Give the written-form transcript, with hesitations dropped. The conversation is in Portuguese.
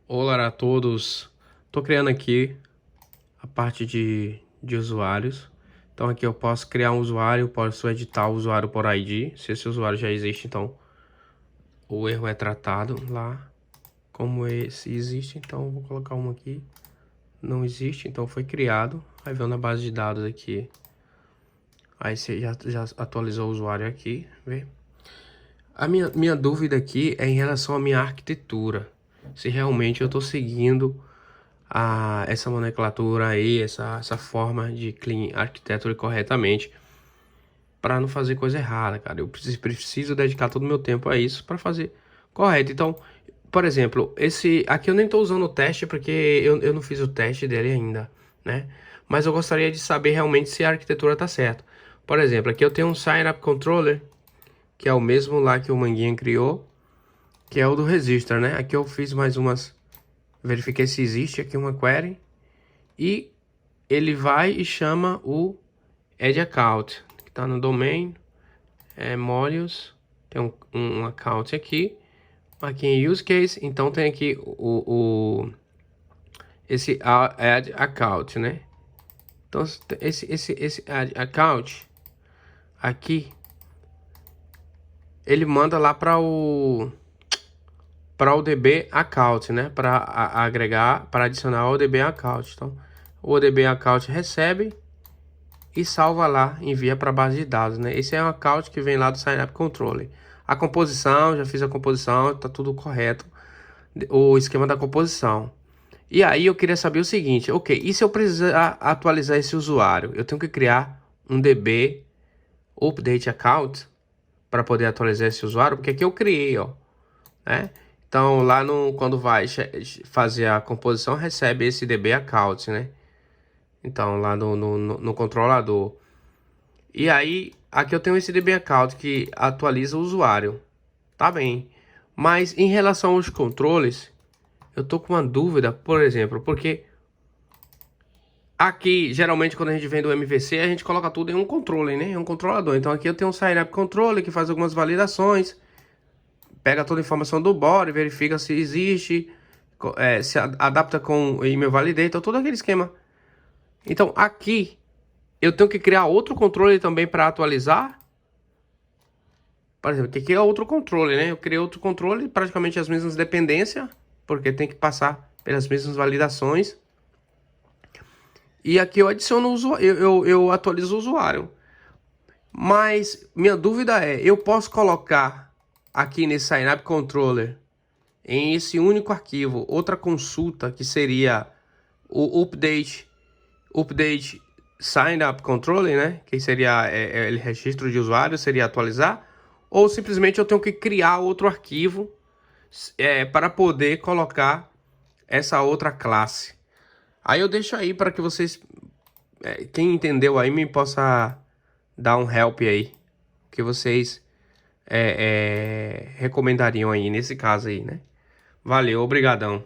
Olá a todos, estou criando aqui a parte de usuários. Então aqui eu posso criar um usuário, posso editar o usuário por ID. Se esse usuário já existe, então o erro é tratado lá. Como esse existe, então eu vou colocar um aqui. Não existe, então foi criado. Aí vem na base de dados aqui. Aí você já atualizou o usuário aqui, vê? A minha dúvida aqui é em relação à minha arquitetura. Se realmente eu estou seguindo essa nomenclatura aí, essa forma de Clean Architecture corretamente, para não fazer coisa errada, cara. Eu preciso dedicar todo o meu tempo a isso para fazer correto. Então, por exemplo, esse aqui eu nem estou usando o teste porque eu não fiz o teste dele ainda, né? Mas eu gostaria de saber realmente se a arquitetura tá certa. Por exemplo, aqui eu tenho um Sign Up Controller, que é o mesmo lá que o Manguinha criou, que é o do Register, né? Aqui eu fiz mais umas, verifiquei se existe aqui uma query. E ele vai e chama o Add Account, que está no domain, modules, tem um account aqui em Use Case, então tem aqui esse Add Account, né? Então esse Add Account aqui, ele manda lá para o DB Account, né? Para agregar, para adicionar o DB Account. Então o DB Account recebe e salva lá, envia para a base de dados, né? Esse é um account que vem lá do Sign Up Controller. A composição, já fiz a composição, tá tudo correto, o esquema da composição. E aí eu queria saber o seguinte, ok, e se eu precisar atualizar esse usuário? Eu tenho que criar um DB Update Account para poder atualizar esse usuário, porque aqui eu criei, ó, né? Então lá no, quando vai fazer a composição, recebe esse DB Account, né? Então lá no controlador. E aí, aqui eu tenho esse DB Account que atualiza o usuário. Tá bem. Mas em relação aos controles, eu tô com uma dúvida, por exemplo, porque aqui, geralmente, quando a gente vem do MVC, a gente coloca tudo em um controle, né? Em um controlador. Então aqui eu tenho um Sign Up Controller que faz algumas validações, pega toda a informação do body, verifica se existe, se adapta com o email validator, todo aquele esquema. Então aqui eu tenho que criar outro controle também para atualizar. Por exemplo, tem que criar outro controle, né? Eu criei outro controle, praticamente as mesmas dependências, porque tem que passar pelas mesmas validações. E aqui eu adiciono o usuário, eu atualizo o usuário. Mas minha dúvida é, eu posso colocar aqui nesse Sign Up Controller, em esse único arquivo, outra consulta que seria o update Sign Up Controller, né? Que seria ele registro de usuário, seria atualizar. Ou simplesmente eu tenho que criar outro arquivo para poder colocar essa outra classe. Aí eu deixo aí para que vocês, quem entendeu aí, me possa dar um help aí. Que vocês recomendariam aí nesse caso aí, né? Valeu, obrigadão.